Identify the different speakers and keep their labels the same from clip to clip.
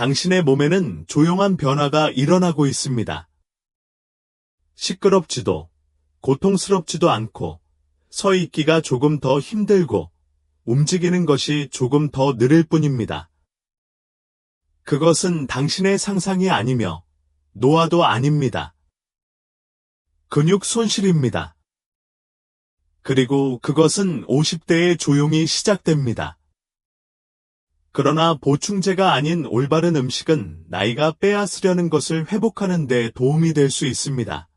Speaker 1: 당신의 몸에는 조용한 변화가 일어나고 있습니다. 시끄럽지도 고통스럽지도 않고 서 있기가 조금 더 힘들고 움직이는 것이 조금 더 느릴 뿐입니다. 그것은 당신의 상상이 아니며 노화도 아닙니다. 근육 손실입니다. 그리고 그것은 50대에 조용히 시작됩니다. 그러나 보충제가 아닌 올바른 음식은 나이가 빼앗으려는 것을 회복하는 데 도움이 될 수 있습니다.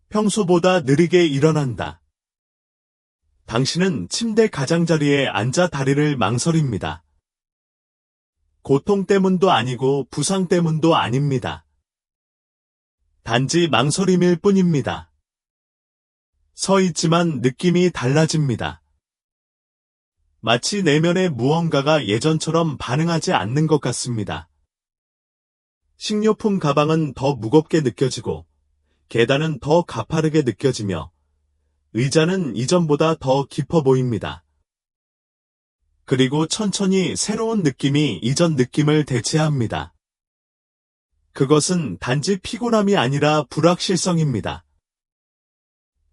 Speaker 1: 평소보다 느리게 일어난다. 당신은 침대 가장자리에 앉아 다리를 망설입니다. 고통 때문도 아니고 부상 때문도 아닙니다. 단지 망설임일 뿐입니다. 서 있지만 느낌이 달라집니다. 마치 내면의 무언가가 예전처럼 반응하지 않는 것 같습니다. 식료품 가방은 더 무겁게 느껴지고 계단은 더 가파르게 느껴지며 의자는 이전보다 더 깊어 보입니다. 그리고 천천히 새로운 느낌이 이전 느낌을 대체합니다. 그것은 단지 피곤함이 아니라 불확실성입니다.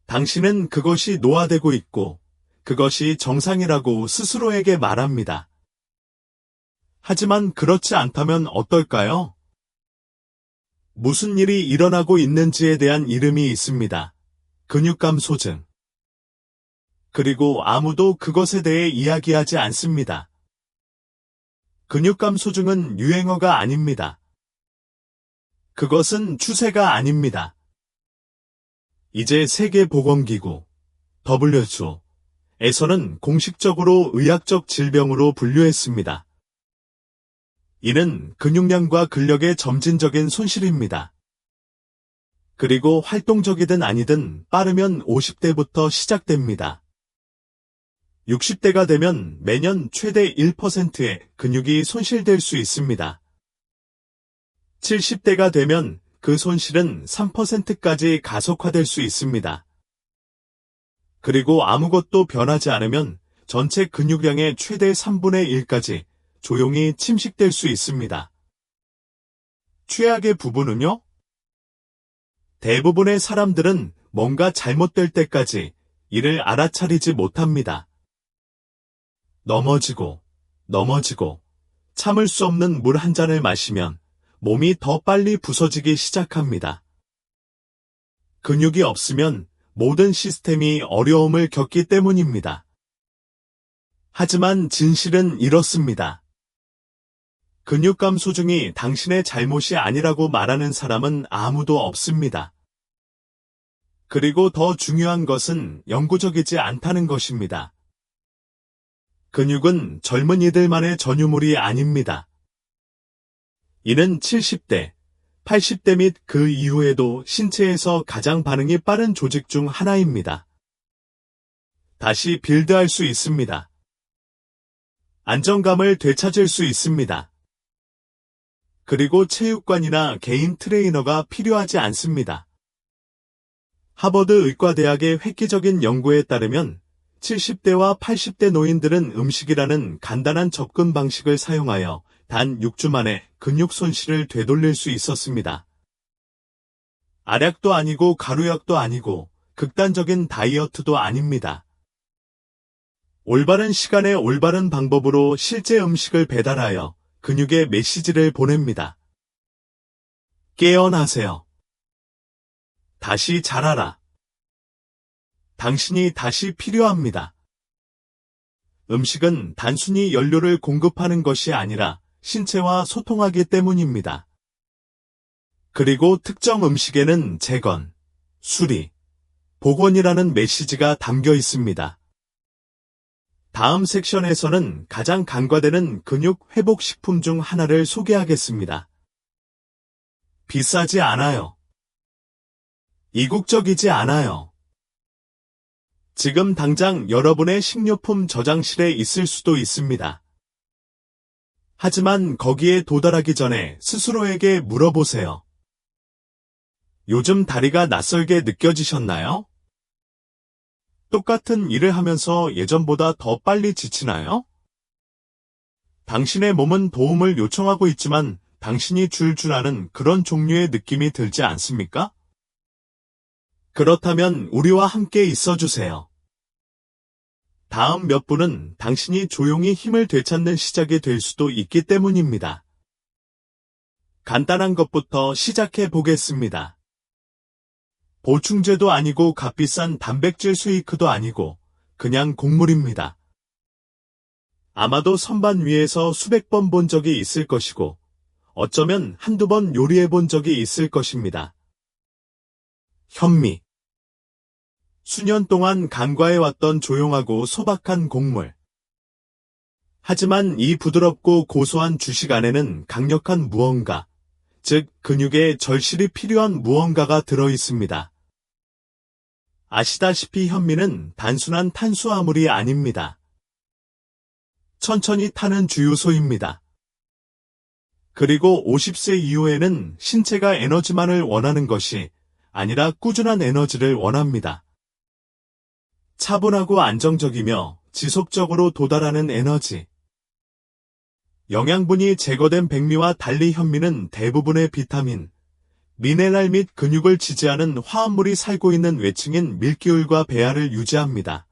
Speaker 1: 당신은 그것이 노화되고 있고 그것이 정상이라고 스스로에게 말합니다. 하지만 그렇지 않다면 어떨까요? 무슨 일이 일어나고 있는지에 대한 이름이 있습니다. 근육감 소증. 그리고 아무도 그것에 대해 이야기하지 않습니다. 근육감 소증은 유행어가 아닙니다. 그것은 추세가 아닙니다. 이제 세계보건기구 WHO에서는 공식적으로 의학적 질병으로 분류했습니다. 이는 근육량과 근력의 점진적인 손실입니다. 그리고 활동적이든 아니든 빠르면 50대부터 시작됩니다. 60대가 되면 매년 최대 1%의 근육이 손실될 수 있습니다. 70대가 되면 그 손실은 3%까지 가속화될 수 있습니다. 그리고 아무것도 변하지 않으면 전체 근육량의 최대 3분의 1까지 조용히 침식될 수 있습니다. 최악의 부분은요? 대부분의 사람들은 뭔가 잘못될 때까지 이를 알아차리지 못합니다. 넘어지고 참을 수 없는 물 한 잔을 마시면 몸이 더 빨리 부서지기 시작합니다. 근육이 없으면 모든 시스템이 어려움을 겪기 때문입니다. 하지만 진실은 이렇습니다. 근육감 소증이 당신의 잘못이 아니라고 말하는 사람은 아무도 없습니다. 그리고 더 중요한 것은 영구적이지 않다는 것입니다. 근육은 젊은이들만의 전유물이 아닙니다. 이는 70대, 80대 및 그 이후에도 신체에서 가장 반응이 빠른 조직 중 하나입니다. 다시 빌드할 수 있습니다. 안정감을 되찾을 수 있습니다. 그리고 체육관이나 개인 트레이너가 필요하지 않습니다. 하버드 의과대학의 획기적인 연구에 따르면 70대와 80대 노인들은 음식이라는 간단한 접근 방식을 사용하여 단 6주 만에 근육 손실을 되돌릴 수 있었습니다. 알약도 아니고 가루약도 아니고 극단적인 다이어트도 아닙니다. 올바른 시간에 올바른 방법으로 실제 음식을 배달하여 근육에 메시지를 보냅니다. 깨어나세요. 다시 자라라. 당신이 다시 필요합니다. 음식은 단순히 연료를 공급하는 것이 아니라 신체와 소통하기 때문입니다. 그리고 특정 음식에는 재건, 수리, 복원이라는 메시지가 담겨 있습니다. 다음 섹션에서는 가장 간과되는 근육 회복 식품 중 하나를 소개하겠습니다. 비싸지 않아요. 이국적이지 않아요. 지금 당장 여러분의 식료품 저장실에 있을 수도 있습니다. 하지만 거기에 도달하기 전에 스스로에게 물어보세요. 요즘 다리가 낯설게 느껴지셨나요? 똑같은 일을 하면서 예전보다 더 빨리 지치나요? 당신의 몸은 도움을 요청하고 있지만 당신이 줄 아는 그런 종류의 느낌이 들지 않습니까? 그렇다면 우리와 함께 있어주세요. 다음 몇 분은 당신이 조용히 힘을 되찾는 시작이 될 수도 있기 때문입니다. 간단한 것부터 시작해 보겠습니다. 보충제도 아니고 값비싼 단백질 쉐이크도 아니고 그냥 곡물입니다. 아마도 선반 위에서 수백 번 본 적이 있을 것이고 어쩌면 한두 번 요리해 본 적이 있을 것입니다. 현미. 수년 동안 간과해왔던 조용하고 소박한 곡물. 하지만 이 부드럽고 고소한 주식 안에는 강력한 무언가, 즉 근육에 절실히 필요한 무언가가 들어있습니다. 아시다시피 현미는 단순한 탄수화물이 아닙니다. 천천히 타는 주유소입니다. 그리고 50세 이후에는 신체가 에너지만을 원하는 것이 아니라 꾸준한 에너지를 원합니다. 차분하고 안정적이며 지속적으로 도달하는 에너지. 영양분이 제거된 백미와 달리 현미는 대부분의 비타민, 미네랄 및 근육을 지지하는 화합물이 살고 있는 외층인 밀기울과 배아를 유지합니다.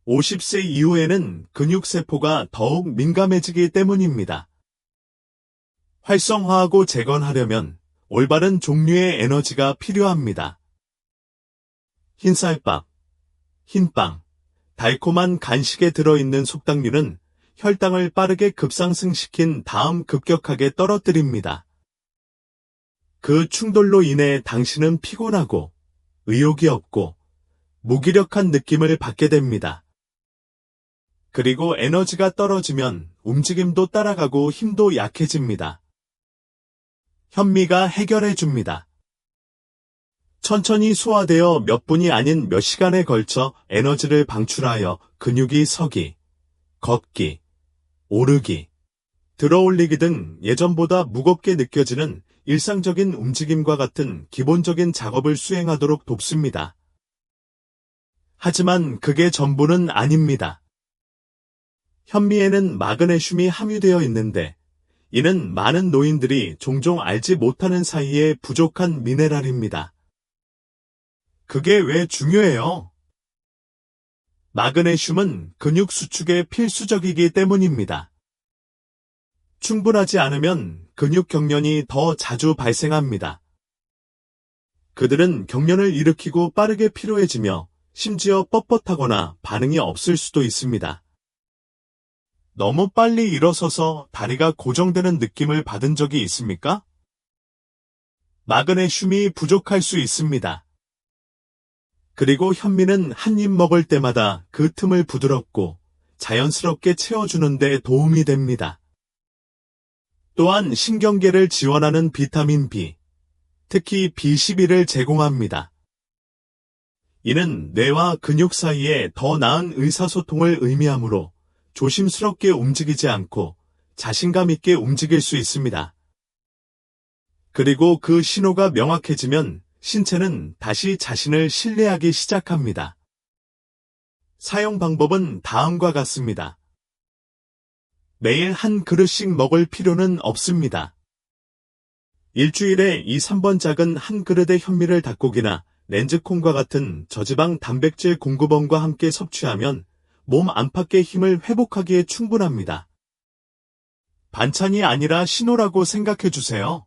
Speaker 1: 50세 이후에는 근육세포가 더욱 민감해지기 때문입니다. 활성화하고 재건하려면 올바른 종류의 에너지가 필요합니다. 흰쌀밥, 흰빵, 달콤한 간식에 들어있는 속당류는 혈당을 빠르게 급상승시킨 다음 급격하게 떨어뜨립니다. 그 충돌로 인해 당신은 피곤하고 의욕이 없고 무기력한 느낌을 받게 됩니다. 그리고 에너지가 떨어지면 움직임도 따라가고 힘도 약해집니다. 현미가 해결해 줍니다. 천천히 소화되어 몇 분이 아닌 몇 시간에 걸쳐 에너지를 방출하여 근육이 서기, 걷기, 오르기, 들어올리기 등 예전보다 무겁게 느껴지는 일상적인 움직임과 같은 기본적인 작업을 수행하도록 돕습니다. 하지만 그게 전부는 아닙니다. 현미에는 마그네슘이 함유되어 있는데 이는 많은 노인들이 종종 알지 못하는 사이에 부족한 미네랄입니다. 그게 왜 중요해요? 마그네슘은 근육 수축에 필수적이기 때문입니다. 충분하지 않으면 근육 경련이 더 자주 발생합니다. 그들은 경련을 일으키고 빠르게 피로해지며 심지어 뻣뻣하거나 반응이 없을 수도 있습니다. 너무 빨리 일어서서 다리가 고정되는 느낌을 받은 적이 있습니까? 마그네슘이 부족할 수 있습니다. 그리고 현미는 한 입 먹을 때마다 그 틈을 부드럽고 자연스럽게 채워주는 데 도움이 됩니다. 또한 신경계를 지원하는 비타민 B, 특히 B12를 제공합니다. 이는 뇌와 근육 사이에 더 나은 의사소통을 의미하므로 조심스럽게 움직이지 않고 자신감 있게 움직일 수 있습니다. 그리고 그 신호가 명확해지면 신체는 다시 자신을 신뢰하기 시작합니다. 사용 방법은 다음과 같습니다. 매일 한 그릇씩 먹을 필요는 없습니다. 일주일에 2~3번 작은 한 그릇의 현미를 닭고기나 렌즈콩과 같은 저지방 단백질 공급원과 함께 섭취하면 몸 안팎의 힘을 회복하기에 충분합니다. 반찬이 아니라 신호라고 생각해 주세요.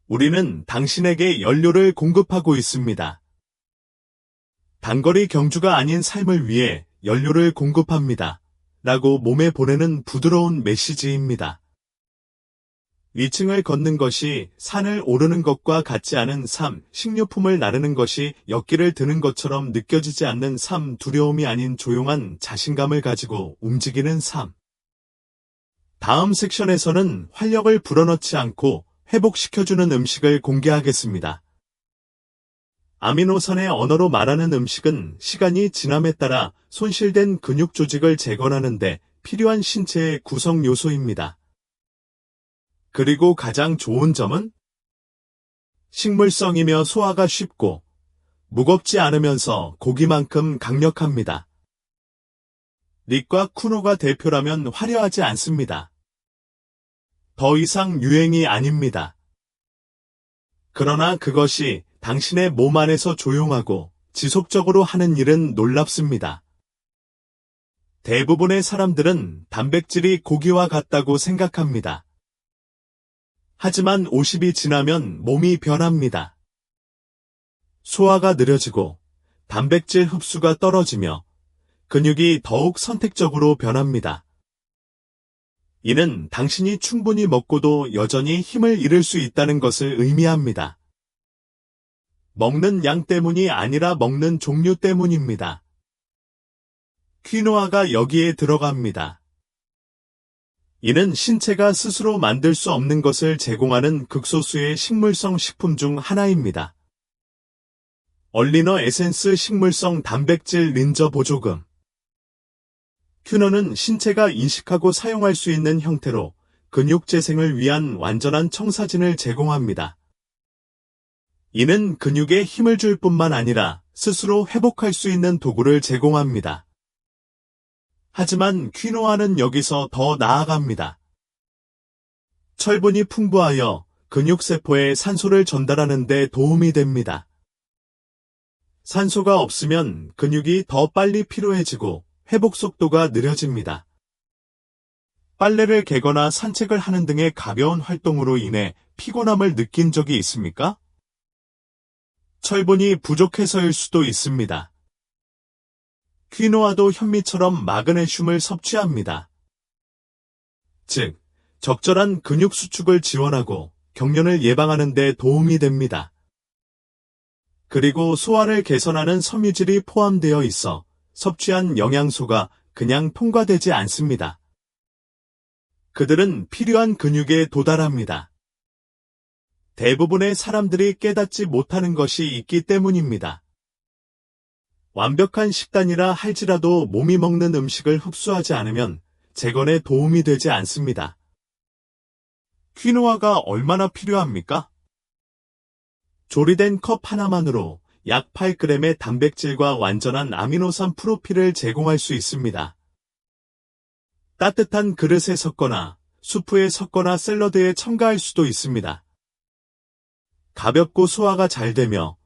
Speaker 1: 우리는 당신에게 연료를 공급하고 있습니다. 단거리 경주가 아닌 삶을 위해 연료를 공급합니다. 라고 몸에 보내는 부드러운 메시지입니다. 위층을 걷는 것이 산을 오르는 것과 같지 않은 삶, 식료품을 나르는 것이 역기를 드는 것처럼 느껴지지 않는 삶, 두려움이 아닌 조용한 자신감을 가지고 움직이는 삶. 다음 섹션에서는 활력을 불어넣지 않고 회복시켜주는 음식을 공개하겠습니다. 아미노산의 언어로 말하는 음식은 시간이 지남에 따라 손실된 근육 조직을 재건하는 데 필요한 신체의 구성 요소입니다. 그리고 가장 좋은 점은 식물성이며 소화가 쉽고 무겁지 않으면서 고기만큼 강력합니다. 릭과 쿠노가 대표라면 화려하지 않습니다. 더 이상 유행이 아닙니다. 그러나 그것이 당신의 몸 안에서 조용하고 지속적으로 하는 일은 놀랍습니다. 대부분의 사람들은 단백질이 고기와 같다고 생각합니다. 하지만 50이 지나면 몸이 변합니다. 소화가 느려지고 단백질 흡수가 떨어지며 근육이 더욱 선택적으로 변합니다. 이는 당신이 충분히 먹고도 여전히 힘을 잃을 수 있다는 것을 의미합니다. 먹는 양 때문이 아니라 먹는 종류 때문입니다. 퀴노아가 여기에 들어갑니다. 이는 신체가 스스로 만들 수 없는 것을 제공하는 극소수의 식물성 식품 중 하나입니다. 얼리너 에센스 식물성 단백질 린저 보조금. 퀴노는 신체가 인식하고 사용할 수 있는 형태로 근육 재생을 위한 완전한 청사진을 제공합니다. 이는 근육에 힘을 줄 뿐만 아니라 스스로 회복할 수 있는 도구를 제공합니다. 하지만 퀴노아는 여기서 더 나아갑니다. 철분이 풍부하여 근육세포에 산소를 전달하는 데 도움이 됩니다. 산소가 없으면 근육이 더 빨리 피로해지고 회복 속도가 느려집니다. 빨래를 개거나 산책을 하는 등의 가벼운 활동으로 인해 피곤함을 느낀 적이 있습니까? 철분이 부족해서일 수도 있습니다. 퀴노아도 현미처럼 마그네슘을 섭취합니다. 즉, 적절한 근육 수축을 지원하고 경련을 예방하는 데 도움이 됩니다. 그리고 소화를 개선하는 섬유질이 포함되어 있어 섭취한 영양소가 그냥 통과되지 않습니다. 그들은 필요한 근육에 도달합니다. 대부분의 사람들이 깨닫지 못하는 것이 있기 때문입니다. 완벽한 식단이라 할지라도 몸이 먹는 음식을 흡수하지 않으면 재건에 도움이 되지 않습니다. 퀴노아가 얼마나 필요합니까? 조리된 컵 하나만으로 약 8g의 단백질과 완전한 아미노산 프로필을 제공할 수 있습니다. 따뜻한 그릇에 섞거나 수프에 섞거나 샐러드에 첨가할 수도 있습니다. 가볍고 소화가 잘 되며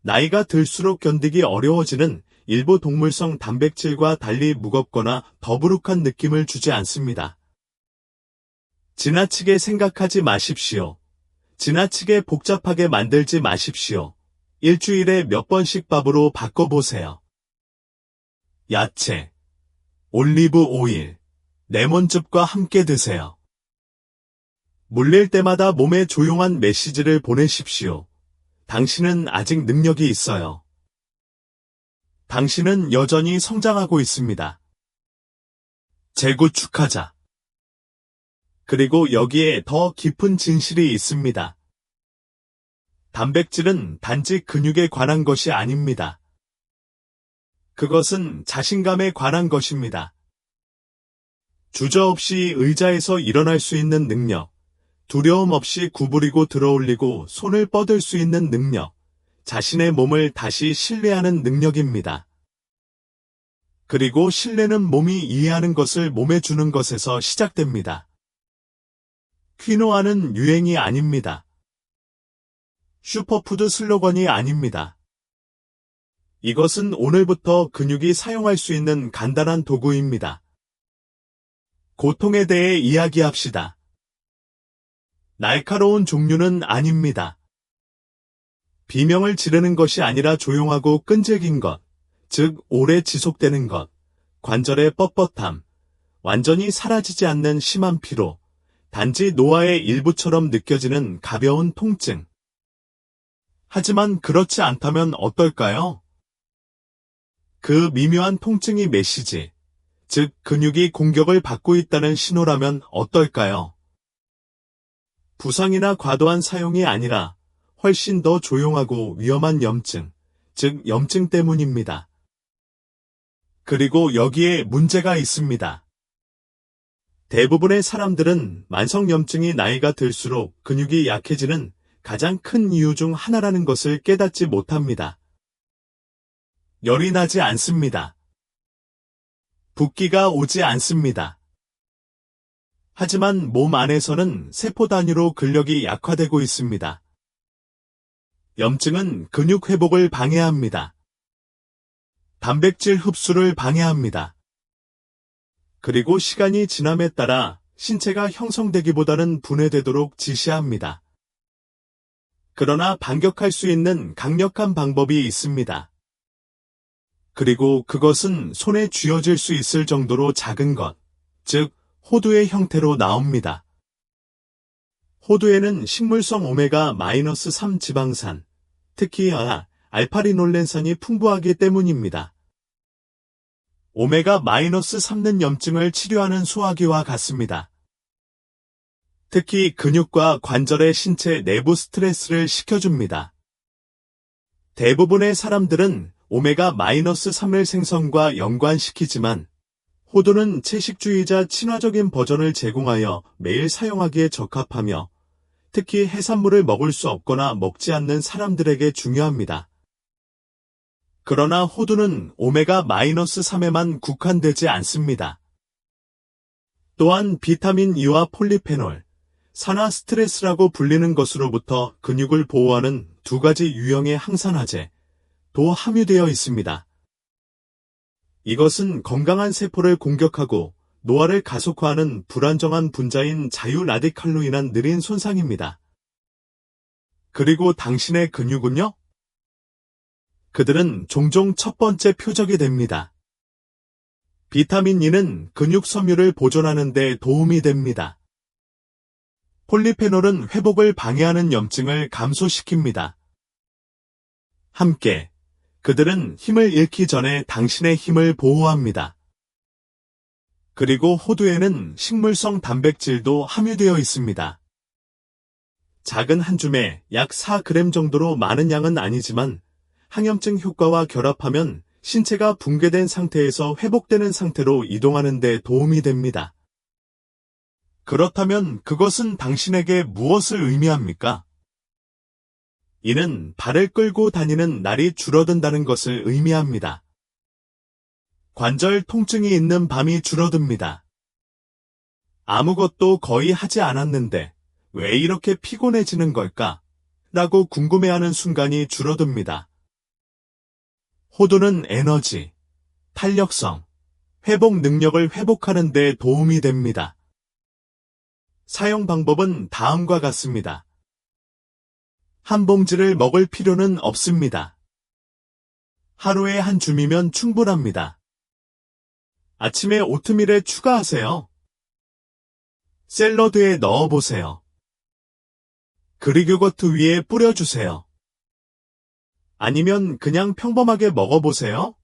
Speaker 1: 나이가 들수록 견디기 어려워지는 일부 동물성 단백질과 달리 무겁거나 더부룩한 느낌을 주지 않습니다. 지나치게 생각하지 마십시오. 지나치게 복잡하게 만들지 마십시오. 일주일에 몇 번씩 밥으로 바꿔보세요. 야채, 올리브 오일, 레몬즙과 함께 드세요. 물릴 때마다 몸에 조용한 메시지를 보내십시오. 당신은 아직 능력이 있어요. 당신은 여전히 성장하고 있습니다. 재구축하자. 그리고 여기에 더 깊은 진실이 있습니다. 단백질은 단지 근육에 관한 것이 아닙니다. 그것은 자신감에 관한 것입니다. 주저없이 의자에서 일어날 수 있는 능력, 두려움 없이 구부리고 들어올리고 손을 뻗을 수 있는 능력, 자신의 몸을 다시 신뢰하는 능력입니다. 그리고 신뢰는 몸이 이해하는 것을 몸에 주는 것에서 시작됩니다. 퀴노아는 유행이 아닙니다. 슈퍼푸드 슬로건이 아닙니다. 이것은 오늘부터 근육이 사용할 수 있는 간단한 도구입니다. 고통에 대해 이야기합시다. 날카로운 종류는 아닙니다. 비명을 지르는 것이 아니라 조용하고 끈질긴 것, 즉 오래 지속되는 것, 관절의 뻣뻣함, 완전히 사라지지 않는 심한 피로, 단지 노화의 일부처럼 느껴지는 가벼운 통증. 하지만 그렇지 않다면 어떨까요? 그 미묘한 통증이 메시지, 즉 근육이 공격을 받고 있다는 신호라면 어떨까요? 부상이나 과도한 사용이 아니라 훨씬 더 조용하고 위험한 염증, 즉 염증 때문입니다. 그리고 여기에 문제가 있습니다. 대부분의 사람들은 만성염증이 나이가 들수록 근육이 약해지는 가장 큰 이유 중 하나라는 것을 깨닫지 못합니다. 열이 나지 않습니다. 붓기가 오지 않습니다. 하지만 몸 안에서는 세포 단위로 근력이 약화되고 있습니다. 염증은 근육 회복을 방해합니다. 단백질 흡수를 방해합니다. 그리고 시간이 지남에 따라 신체가 형성되기보다는 분해되도록 지시합니다. 그러나 반격할 수 있는 강력한 방법이 있습니다. 그리고 그것은 손에 쥐어질 수 있을 정도로 작은 것, 즉 호두의 형태로 나옵니다. 호두에는 식물성 오메가-3 지방산, 특히 알파리놀렌산이 풍부하기 때문입니다. 오메가-3는 염증을 치료하는 소화기와 같습니다. 특히 근육과 관절의 신체 내부 스트레스를 식혀줍니다. 대부분의 사람들은 오메가-3을 생선과 연관시키지만 호두는 채식주의자 친화적인 버전을 제공하여 매일 사용하기에 적합하며 특히 해산물을 먹을 수 없거나 먹지 않는 사람들에게 중요합니다. 그러나 호두는 오메가-3에만 국한되지 않습니다. 또한 비타민 E와 폴리페놀, 산화 스트레스라고 불리는 것으로부터 근육을 보호하는 두 가지 유형의 항산화제, 도 함유되어 있습니다. 이것은 건강한 세포를 공격하고 노화를 가속화하는 불안정한 분자인 자유라디칼로 인한 느린 손상입니다. 그리고 당신의 근육은요? 그들은 종종 첫 번째 표적이 됩니다. 비타민 E는 근육 섬유를 보존하는 데 도움이 됩니다. 폴리페놀은 회복을 방해하는 염증을 감소시킵니다. 함께 그들은 힘을 잃기 전에 당신의 힘을 보호합니다. 그리고 호두에는 식물성 단백질도 함유되어 있습니다. 작은 한 줌에 약 4g 정도로 많은 양은 아니지만 항염증 효과와 결합하면 신체가 붕괴된 상태에서 회복되는 상태로 이동하는 데 도움이 됩니다. 그렇다면 그것은 당신에게 무엇을 의미합니까? 이는 발을 끌고 다니는 날이 줄어든다는 것을 의미합니다. 관절 통증이 있는 밤이 줄어듭니다. 아무것도 거의 하지 않았는데 왜 이렇게 피곤해지는 걸까? 라고 궁금해하는 순간이 줄어듭니다. 호두는 에너지, 탄력성, 회복 능력을 회복하는 데 도움이 됩니다. 사용 방법은 다음과 같습니다. 한 봉지를 먹을 필요는 없습니다. 하루에 한 줌이면 충분합니다. 아침에 오트밀에 추가하세요. 샐러드에 넣어보세요. 그릭 요거트 위에 뿌려주세요. 아니면 그냥 평범하게 먹어보세요.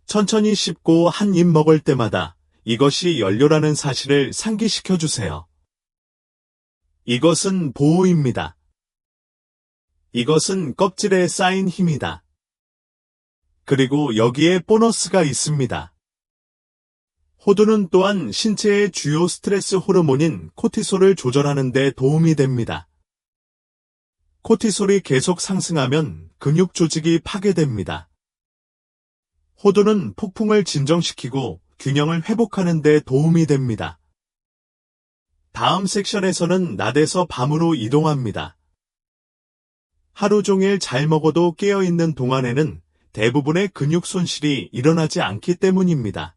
Speaker 1: 천천히 씹고 한 입 먹을 때마다 이것이 연료라는 사실을 상기시켜주세요. 이것은 보호입니다. 이것은 껍질에 쌓인 힘이다. 그리고 여기에 보너스가 있습니다. 호두는 또한 신체의 주요 스트레스 호르몬인 코티솔을 조절하는 데 도움이 됩니다. 코티솔이 계속 상승하면 근육 조직이 파괴됩니다. 호두는 폭풍을 진정시키고 균형을 회복하는 데 도움이 됩니다. 다음 섹션에서는 낮에서 밤으로 이동합니다. 하루 종일 잘 먹어도 깨어있는 동안에는 대부분의 근육 손실이 일어나지 않기 때문입니다.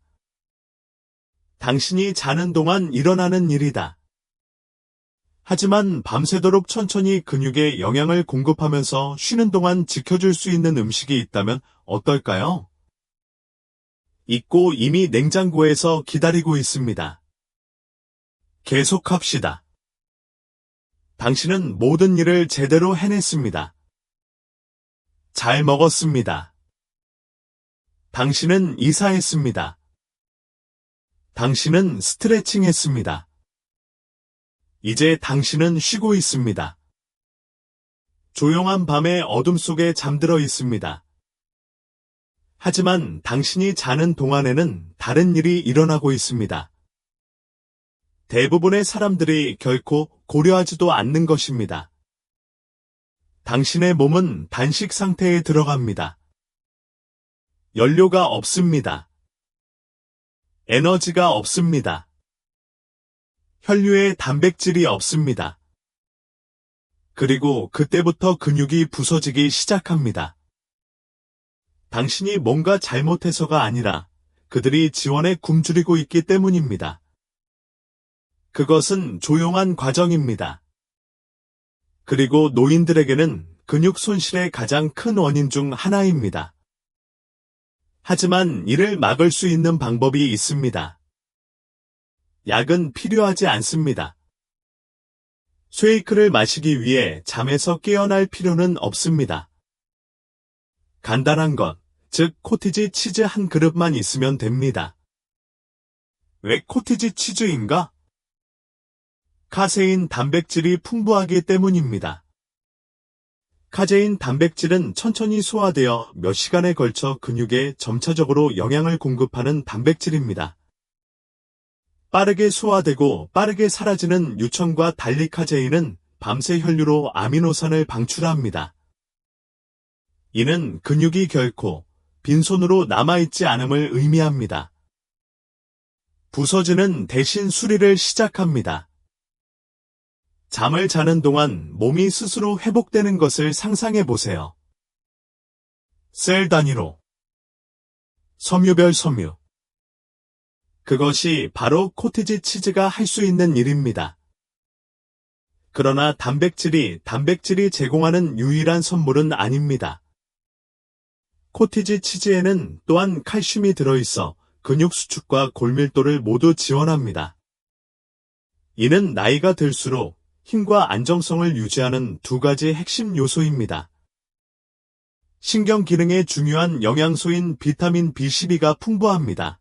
Speaker 1: 당신이 자는 동안 일어나는 일이다. 하지만 밤새도록 천천히 근육에 영양을 공급하면서 쉬는 동안 지켜줄 수 있는 음식이 있다면 어떨까요? 있고 이미 냉장고에서 기다리고 있습니다. 계속합시다. 당신은 모든 일을 제대로 해냈습니다. 잘 먹었습니다. 당신은 이사했습니다. 당신은 스트레칭했습니다. 이제 당신은 쉬고 있습니다. 조용한 밤의 어둠 속에 잠들어 있습니다. 하지만 당신이 자는 동안에는 다른 일이 일어나고 있습니다. 대부분의 사람들이 결코 고려하지도 않는 것입니다. 당신의 몸은 단식 상태에 들어갑니다. 연료가 없습니다. 에너지가 없습니다. 혈류에 단백질이 없습니다. 그리고 그때부터 근육이 부서지기 시작합니다. 당신이 뭔가 잘못해서가 아니라 그들이 지원에 굶주리고 있기 때문입니다. 그것은 조용한 과정입니다. 그리고 노인들에게는 근육 손실의 가장 큰 원인 중 하나입니다. 하지만 이를 막을 수 있는 방법이 있습니다. 약은 필요하지 않습니다. 쉐이크를 마시기 위해 잠에서 깨어날 필요는 없습니다. 간단한 것, 즉 코티지 치즈 한 그릇만 있으면 됩니다. 왜 코티지 치즈인가? 카세인 단백질이 풍부하기 때문입니다. 카제인 단백질은 천천히 소화되어 몇 시간에 걸쳐 근육에 점차적으로 영양을 공급하는 단백질입니다. 빠르게 소화되고 빠르게 사라지는 유청과 달리 카제인은 밤새 혈류로 아미노산을 방출합니다. 이는 근육이 결코 빈손으로 남아있지 않음을 의미합니다. 부서지는 대신 수리를 시작합니다. 잠을 자는 동안 몸이 스스로 회복되는 것을 상상해 보세요. 셀 단위로. 섬유별 섬유. 그것이 바로 코티지 치즈가 할 수 있는 일입니다. 그러나 단백질이 제공하는 유일한 선물은 아닙니다. 코티지 치즈에는 또한 칼슘이 들어있어 근육 수축과 골밀도를 모두 지원합니다. 이는 나이가 들수록 힘과 안정성을 유지하는 두 가지 핵심 요소입니다. 신경 기능에 중요한 영양소인 비타민 B12가 풍부합니다.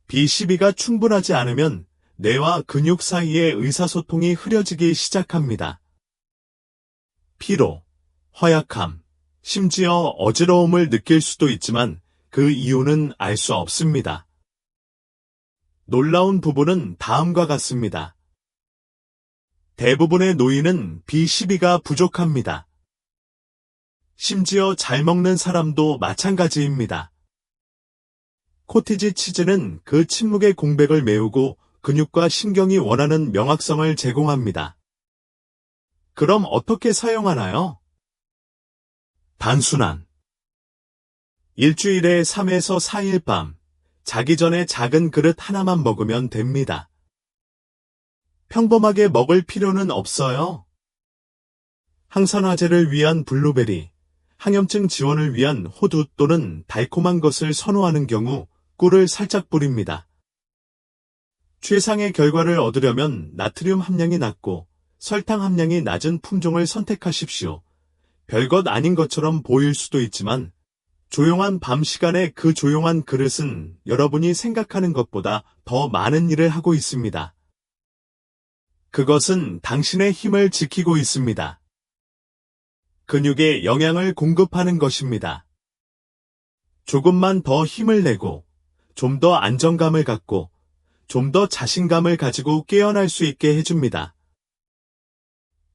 Speaker 1: B12가 충분하지 않으면 뇌와 근육 사이의 의사소통이 흐려지기 시작합니다. 피로, 허약함, 심지어 어지러움을 느낄 수도 있지만 그 이유는 알 수 없습니다. 놀라운 부분은 다음과 같습니다. 대부분의 노인은 B12가 부족합니다. 심지어 잘 먹는 사람도 마찬가지입니다. 코티지 치즈는 그 침묵의 공백을 메우고 근육과 신경이 원하는 명확성을 제공합니다. 그럼 어떻게 사용하나요? 단순한. 일주일에 3에서 4일 밤, 자기 전에 작은 그릇 하나만 먹으면 됩니다. 평범하게 먹을 필요는 없어요. 항산화제를 위한 블루베리, 항염증 지원을 위한 호두 또는 달콤한 것을 선호하는 경우 꿀을 살짝 뿌립니다. 최상의 결과를 얻으려면 나트륨 함량이 낮고 설탕 함량이 낮은 품종을 선택하십시오. 별것 아닌 것처럼 보일 수도 있지만 조용한 밤 시간에 그 조용한 그릇은 여러분이 생각하는 것보다 더 많은 일을 하고 있습니다. 그것은 당신의 힘을 지키고 있습니다. 근육에 영양을 공급하는 것입니다. 조금만 더 힘을 내고, 좀 더 안정감을 갖고, 좀 더 자신감을 가지고 깨어날 수 있게 해줍니다.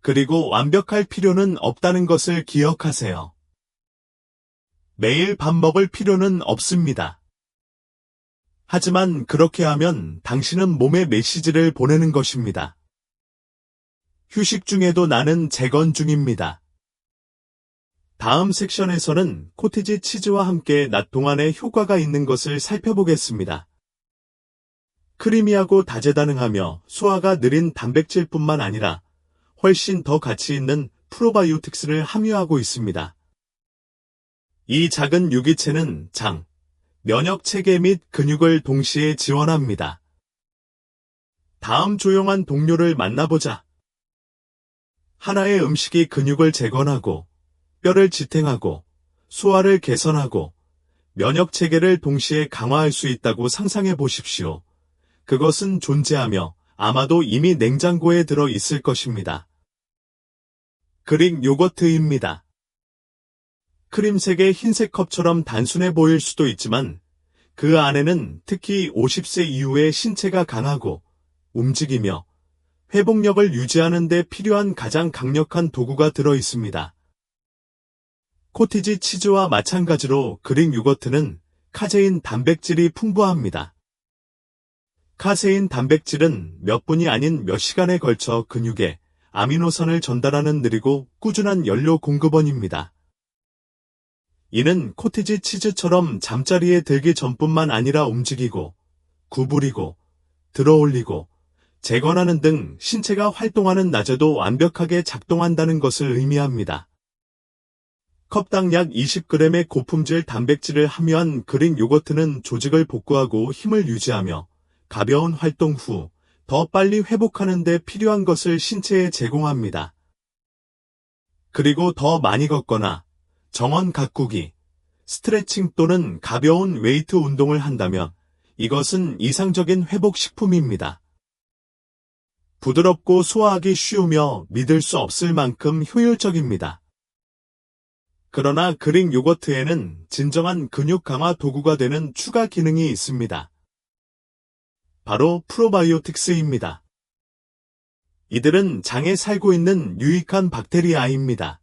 Speaker 1: 그리고 완벽할 필요는 없다는 것을 기억하세요. 매일 밥 먹을 필요는 없습니다. 하지만 그렇게 하면 당신은 몸에 메시지를 보내는 것입니다. 휴식 중에도 나는 재건 중입니다. 다음 섹션에서는 코티지 치즈와 함께 낮 동안에 효과가 있는 것을 살펴보겠습니다. 크리미하고 다재다능하며 소화가 느린 단백질뿐만 아니라 훨씬 더 가치 있는 프로바이오틱스를 함유하고 있습니다. 이 작은 유기체는 장, 면역 체계 및 근육을 동시에 지원합니다. 다음 조용한 동료를 만나보자. 하나의 음식이 근육을 재건하고, 뼈를 지탱하고, 소화를 개선하고, 면역 체계를 동시에 강화할 수 있다고 상상해 보십시오. 그것은 존재하며 아마도 이미 냉장고에 들어 있을 것입니다. 그릭 요거트입니다. 크림색의 흰색 컵처럼 단순해 보일 수도 있지만 그 안에는 특히 50세 이후의 신체가 강하고 움직이며 회복력을 유지하는 데 필요한 가장 강력한 도구가 들어 있습니다. 코티지 치즈와 마찬가지로 그릭 요거트는 카제인 단백질이 풍부합니다. 카세인 단백질은 몇 분이 아닌 몇 시간에 걸쳐 근육에 아미노산을 전달하는 느리고 꾸준한 연료 공급원입니다. 이는 코티지 치즈처럼 잠자리에 들기 전뿐만 아니라 움직이고, 구부리고, 들어올리고, 재건하는 등 신체가 활동하는 낮에도 완벽하게 작동한다는 것을 의미합니다. 컵당 약 20g의 고품질 단백질을 함유한 그릭 요거트는 조직을 복구하고 힘을 유지하며 가벼운 활동 후 더 빨리 회복하는 데 필요한 것을 신체에 제공합니다. 그리고 더 많이 걷거나 정원 가꾸기, 스트레칭 또는 가벼운 웨이트 운동을 한다면 이것은 이상적인 회복식품입니다. 부드럽고 소화하기 쉬우며 믿을 수 없을 만큼 효율적입니다. 그러나 그릭 요거트에는 진정한 근육 강화 도구가 되는 추가 기능이 있습니다. 바로 프로바이오틱스입니다. 이들은 장에 살고 있는 유익한 박테리아입니다.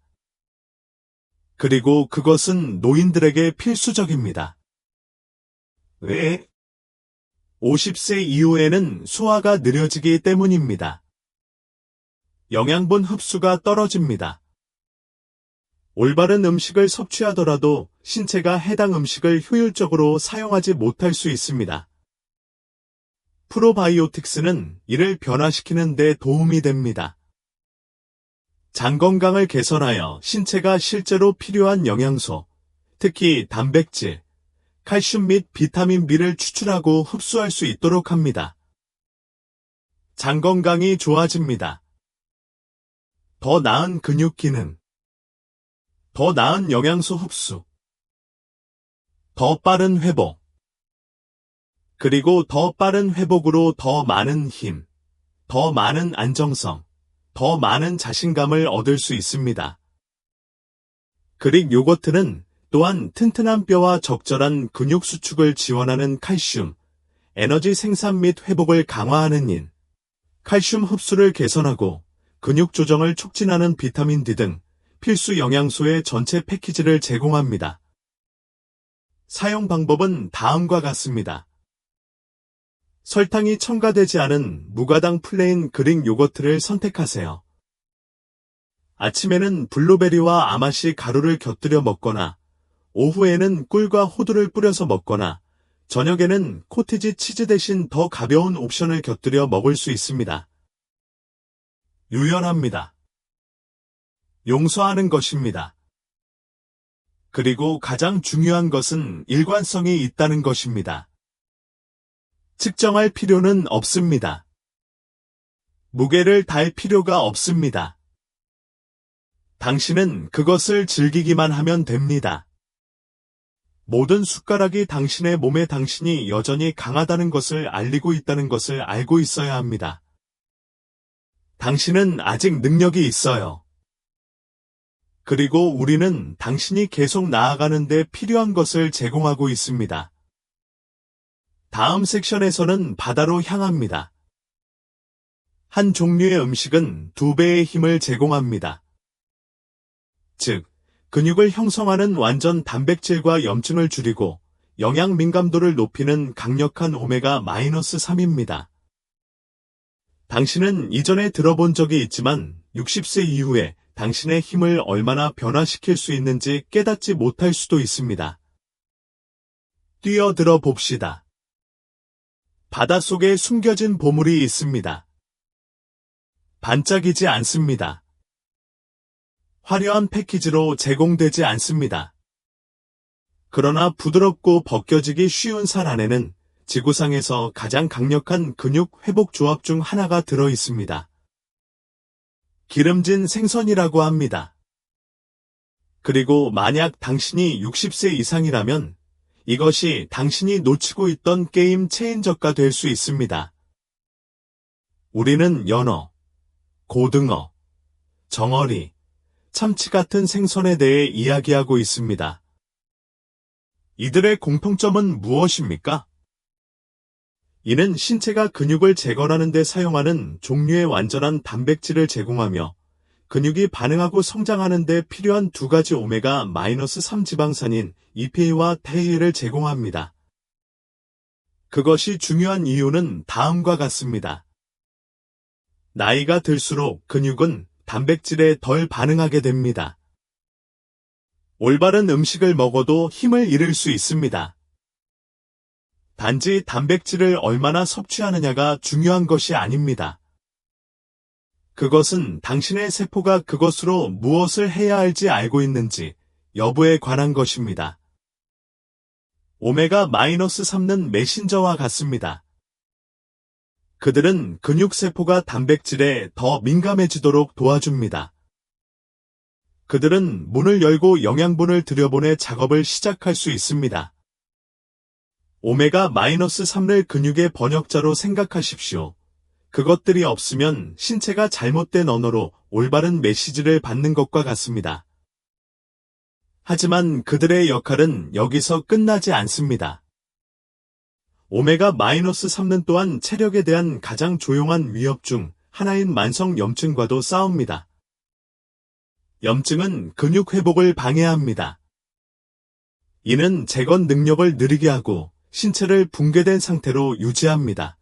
Speaker 1: 그리고 그것은 노인들에게 필수적입니다. 왜? 50세 이후에는 소화가 느려지기 때문입니다. 영양분 흡수가 떨어집니다. 올바른 음식을 섭취하더라도 신체가 해당 음식을 효율적으로 사용하지 못할 수 있습니다. 프로바이오틱스는 이를 변화시키는 데 도움이 됩니다. 장 건강을 개선하여 신체가 실제로 필요한 영양소, 특히 단백질, 칼슘 및 비타민 B를 추출하고 흡수할 수 있도록 합니다. 장 건강이 좋아집니다. 더 나은 근육 기능, 더 나은 영양소 흡수, 더 빠른 회복, 그리고 더 빠른 회복으로 더 많은 힘, 더 많은 안정성, 더 많은 자신감을 얻을 수 있습니다. 그릭 요거트는 또한 튼튼한 뼈와 적절한 근육 수축을 지원하는 칼슘, 에너지 생산 및 회복을 강화하는 인, 칼슘 흡수를 개선하고 근육 조정을 촉진하는 비타민 D 등 필수 영양소의 전체 패키지를 제공합니다. 사용 방법은 다음과 같습니다. 설탕이 첨가되지 않은 무가당 플레인 그릭 요거트를 선택하세요. 아침에는 블루베리와 아마씨 가루를 곁들여 먹거나, 오후에는 꿀과 호두를 뿌려서 먹거나, 저녁에는 코티지 치즈 대신 더 가벼운 옵션을 곁들여 먹을 수 있습니다. 유연합니다. 용서하는 것입니다. 그리고 가장 중요한 것은 일관성이 있다는 것입니다. 측정할 필요는 없습니다. 무게를 달 필요가 없습니다. 당신은 그것을 즐기기만 하면 됩니다. 모든 숟가락이 당신의 몸에 당신이 여전히 강하다는 것을 알리고 있다는 것을 알고 있어야 합니다. 당신은 아직 능력이 있어요. 그리고 우리는 당신이 계속 나아가는 데 필요한 것을 제공하고 있습니다. 다음 섹션에서는 바다로 향합니다. 한 종류의 음식은 2배의 힘을 제공합니다. 즉, 근육을 형성하는 완전 단백질과 염증을 줄이고 영양 민감도를 높이는 강력한 오메가-3입니다. 당신은 이전에 들어본 적이 있지만 60세 이후에 당신의 힘을 얼마나 변화시킬 수 있는지 깨닫지 못할 수도 있습니다. 뛰어들어 봅시다. 바닷속에 숨겨진 보물이 있습니다. 반짝이지 않습니다. 화려한 패키지로 제공되지 않습니다. 그러나 부드럽고 벗겨지기 쉬운 살 안에는 지구상에서 가장 강력한 근육 회복 조합 중 하나가 들어 있습니다. 기름진 생선이라고 합니다. 그리고 만약 당신이 60세 이상이라면 이것이 당신이 놓치고 있던 게임 체인저가 될 수 있습니다. 우리는 연어, 고등어, 정어리, 참치 같은 생선에 대해 이야기하고 있습니다. 이들의 공통점은 무엇입니까? 이는 신체가 근육을 재건하는 데 사용하는 종류의 완전한 단백질을 제공하며 근육이 반응하고 성장하는 데 필요한 두 가지 오메가-3 지방산인 EPA와 DHA를 제공합니다. 그것이 중요한 이유는 다음과 같습니다. 나이가 들수록 근육은 단백질에 덜 반응하게 됩니다. 올바른 음식을 먹어도 힘을 잃을 수 있습니다. 단지 단백질을 얼마나 섭취하느냐가 중요한 것이 아닙니다. 그것은 당신의 세포가 그것으로 무엇을 해야 할지 알고 있는지 여부에 관한 것입니다. 오메가-3는 메신저와 같습니다. 그들은 근육세포가 단백질에 더 민감해지도록 도와줍니다. 그들은 문을 열고 영양분을 들여보내 작업을 시작할 수 있습니다. 오메가-3을 근육의 번역자로 생각하십시오. 그것들이 없으면 신체가 잘못된 언어로 올바른 메시지를 받는 것과 같습니다. 하지만 그들의 역할은 여기서 끝나지 않습니다. 오메가-3는 또한 체력에 대한 가장 조용한 위협 중 하나인 만성염증과도 싸웁니다. 염증은 근육 회복을 방해합니다. 이는 재건 능력을 느리게 하고 신체를 붕괴된 상태로 유지합니다.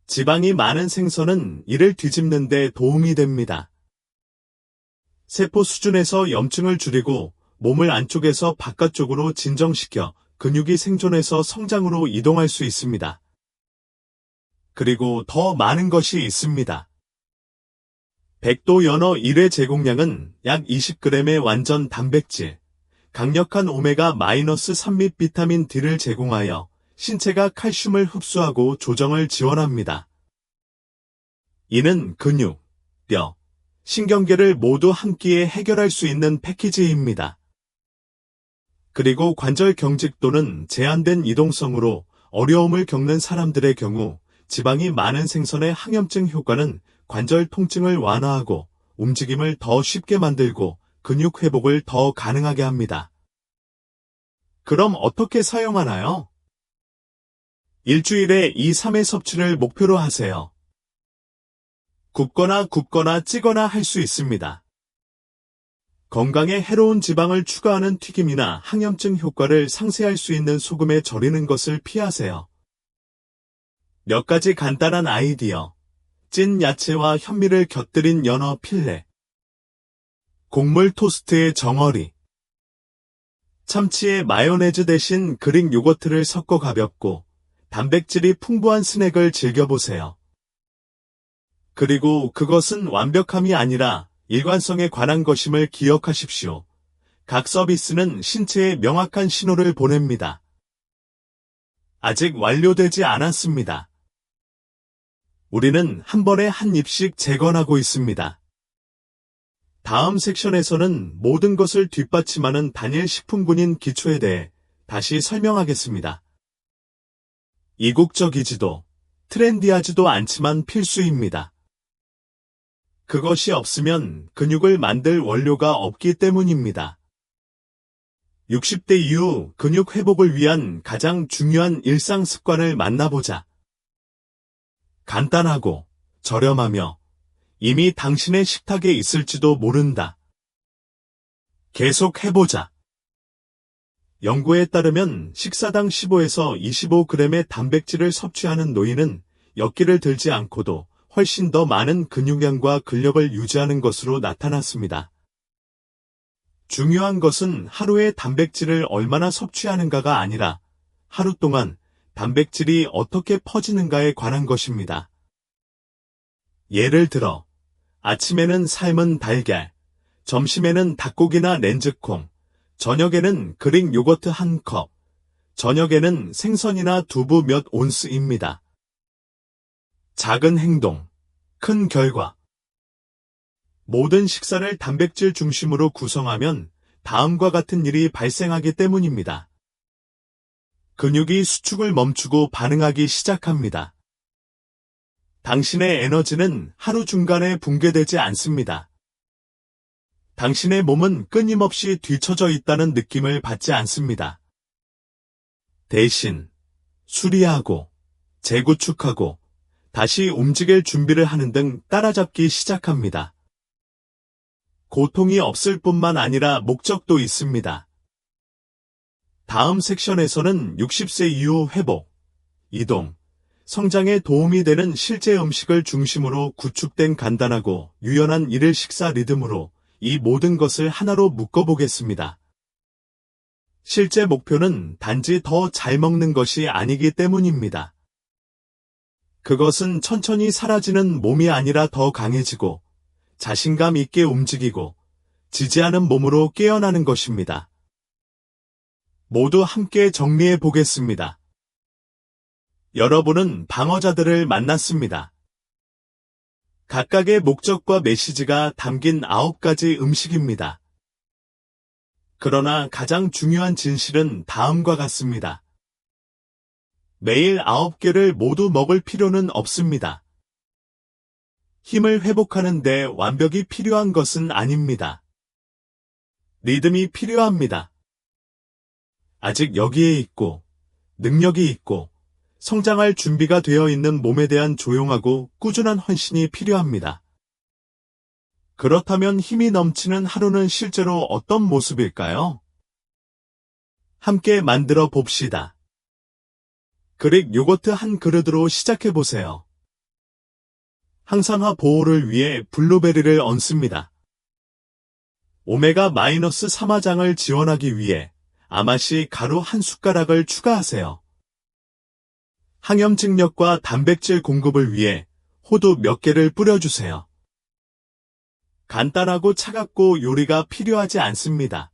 Speaker 1: 지방이 많은 생선은 이를 뒤집는 데 도움이 됩니다. 세포 수준에서 염증을 줄이고 몸을 안쪽에서 바깥쪽으로 진정시켜 근육이 생존해서 성장으로 이동할 수 있습니다. 그리고 더 많은 것이 있습니다. 백도 연어 1회 제공량은 약 20g의 완전 단백질, 강력한 오메가-3 및 비타민 D를 제공하여 신체가 칼슘을 흡수하고 조정을 지원합니다. 이는 근육, 뼈, 신경계를 모두 한 끼에 해결할 수 있는 패키지입니다. 그리고 관절 경직 또는 제한된 이동성으로 어려움을 겪는 사람들의 경우 지방이 많은 생선의 항염증 효과는 관절 통증을 완화하고 움직임을 더 쉽게 만들고 근육 회복을 더 가능하게 합니다. 그럼 어떻게 사용하나요? 일주일에 2-3회 섭취를 목표로 하세요. 굽거나 찌거나 할 수 있습니다. 건강에 해로운 지방을 추가하는 튀김이나 항염증 효과를 상쇄할 수 있는 소금에 절이는 것을 피하세요. 몇 가지 간단한 아이디어. 찐 야채와 현미를 곁들인 연어 필레. 곡물 토스트의 정어리. 참치에 마요네즈 대신 그릭 요거트를 섞어 가볍고 단백질이 풍부한 스낵을 즐겨보세요. 그리고 그것은 완벽함이 아니라 일관성에 관한 것임을 기억하십시오. 각 서비스는 신체에 명확한 신호를 보냅니다. 아직 완료되지 않았습니다. 우리는 한 번에 한 입씩 재건하고 있습니다. 다음 섹션에서는 모든 것을 뒷받침하는 단일 식품군인 기초에 대해 다시 설명하겠습니다. 이국적이지도 트렌디하지도 않지만 필수입니다. 그것이 없으면 근육을 만들 원료가 없기 때문입니다. 60대 이후 근육 회복을 위한 가장 중요한 일상 습관을 만나보자. 간단하고 저렴하며 이미 당신의 식탁에 있을지도 모른다. 계속 해보자. 연구에 따르면 식사당 15에서 25g의 단백질을 섭취하는 노인은 역기를 들지 않고도 훨씬 더 많은 근육량과 근력을 유지하는 것으로 나타났습니다. 중요한 것은 하루에 단백질을 얼마나 섭취하는가가 아니라 하루 동안 단백질이 어떻게 퍼지는가에 관한 것입니다. 예를 들어 아침에는 삶은 달걀, 점심에는 닭고기나 렌즈콩, 저녁에는 그릭 요거트 1컵, 저녁에는 생선이나 두부 몇 온스입니다. 작은 행동, 큰 결과. 모든 식사를 단백질 중심으로 구성하면 다음과 같은 일이 발생하기 때문입니다. 근육이 수축을 멈추고 반응하기 시작합니다. 당신의 에너지는 하루 중간에 붕괴되지 않습니다. 당신의 몸은 끊임없이 뒤처져 있다는 느낌을 받지 않습니다. 대신 수리하고 재구축하고 다시 움직일 준비를 하는 등 따라잡기 시작합니다. 고통이 없을 뿐만 아니라 목적도 있습니다. 다음 섹션에서는 60세 이후 회복, 이동, 성장에 도움이 되는 실제 음식을 중심으로 구축된 간단하고 유연한 일일 식사 리듬으로 이 모든 것을 하나로 묶어보겠습니다. 실제 목표는 단지 더 잘 먹는 것이 아니기 때문입니다. 그것은 천천히 사라지는 몸이 아니라 더 강해지고 자신감 있게 움직이고 지지하는 몸으로 깨어나는 것입니다. 모두 함께 정리해 보겠습니다. 여러분은 방어자들을 만났습니다. 각각의 목적과 메시지가 담긴 9가지 음식입니다. 그러나 가장 중요한 진실은 다음과 같습니다. 매일 9개를 모두 먹을 필요는 없습니다. 힘을 회복하는 데 완벽이 필요한 것은 아닙니다. 리듬이 필요합니다. 아직 여기에 있고, 능력이 있고, 성장할 준비가 되어 있는 몸에 대한 조용하고 꾸준한 헌신이 필요합니다. 그렇다면 힘이 넘치는 하루는 실제로 어떤 모습일까요? 함께 만들어 봅시다. 그릭 요거트 한 그릇으로 시작해 보세요. 항산화 보호를 위해 블루베리를 얹습니다. 오메가-3화장을 지원하기 위해 아마시 가루 한 숟가락을 추가하세요. 항염 증력과 단백질 공급을 위해 호두 몇 개를 뿌려주세요. 간단하고 차갑고 요리가 필요하지 않습니다.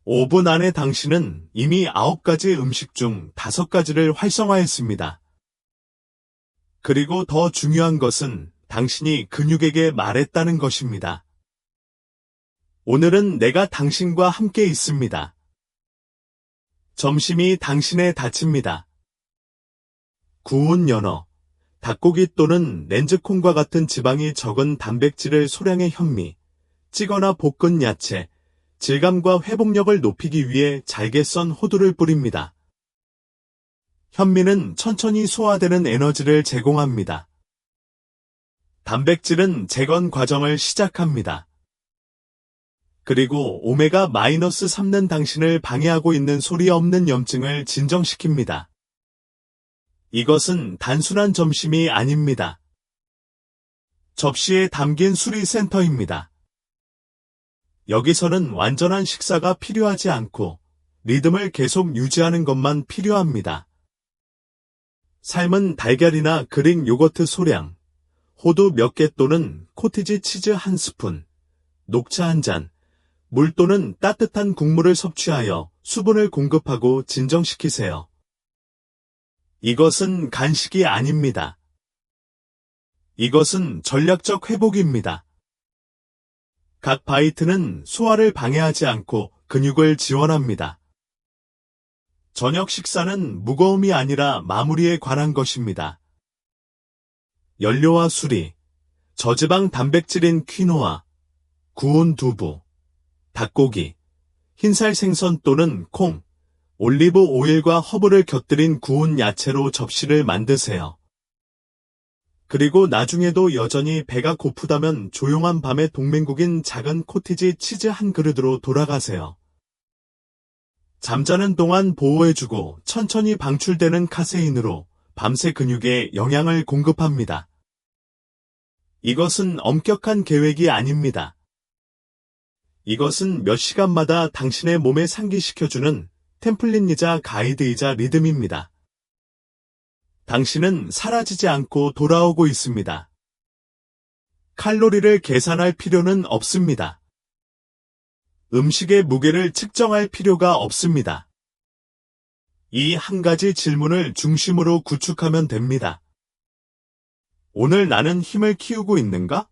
Speaker 1: 5분 안에 당신은 이미 9가지 음식 중 5가지를 활성화했습니다. 그리고 더 중요한 것은 당신이 근육에게 말했다는 것입니다. 오늘은 내가 당신과 함께 있습니다. 점심이 당신의 다칩니다. 구운 연어, 닭고기 또는 렌즈콩과 같은 지방이 적은 단백질을 소량의 현미, 찌거나 볶은 야채, 질감과 회복력을 높이기 위해 잘게 썬 호두를 뿌립니다. 현미는 천천히 소화되는 에너지를 제공합니다. 단백질은 재건 과정을 시작합니다. 그리고 오메가-3는 당신을 방해하고 있는 소리 없는 염증을 진정시킵니다. 이것은 단순한 점심이 아닙니다. 접시에 담긴 수리센터입니다. 여기서는 완전한 식사가 필요하지 않고 리듬을 계속 유지하는 것만 필요합니다. 삶은 달걀이나 그릭 요거트 소량, 호두 몇 개 또는 코티지 치즈 한 스푼, 녹차 한 잔, 물 또는 따뜻한 국물을 섭취하여 수분을 공급하고 진정시키세요. 이것은 간식이 아닙니다. 이것은 전략적 회복입니다. 각 바이트는 소화를 방해하지 않고 근육을 지원합니다. 저녁 식사는 무거움이 아니라 마무리에 관한 것입니다. 연료와 수리, 저지방 단백질인 퀴노아, 구운 두부, 닭고기, 흰살 생선 또는 콩, 올리브 오일과 허브를 곁들인 구운 야채로 접시를 만드세요. 그리고 나중에도 여전히 배가 고프다면 조용한 밤의 동맹국인 작은 코티지 치즈 한 그릇으로 돌아가세요. 잠자는 동안 보호해주고 천천히 방출되는 카세인으로 밤새 근육에 영양을 공급합니다. 이것은 엄격한 계획이 아닙니다. 이것은 몇 시간마다 당신의 몸에 상기시켜주는 템플릿이자 가이드이자 리듬입니다. 당신은 사라지지 않고 돌아오고 있습니다. 칼로리를 계산할 필요는 없습니다. 음식의 무게를 측정할 필요가 없습니다. 이 한 가지 질문을 중심으로 구축하면 됩니다. 오늘 나는 힘을 키우고 있는가?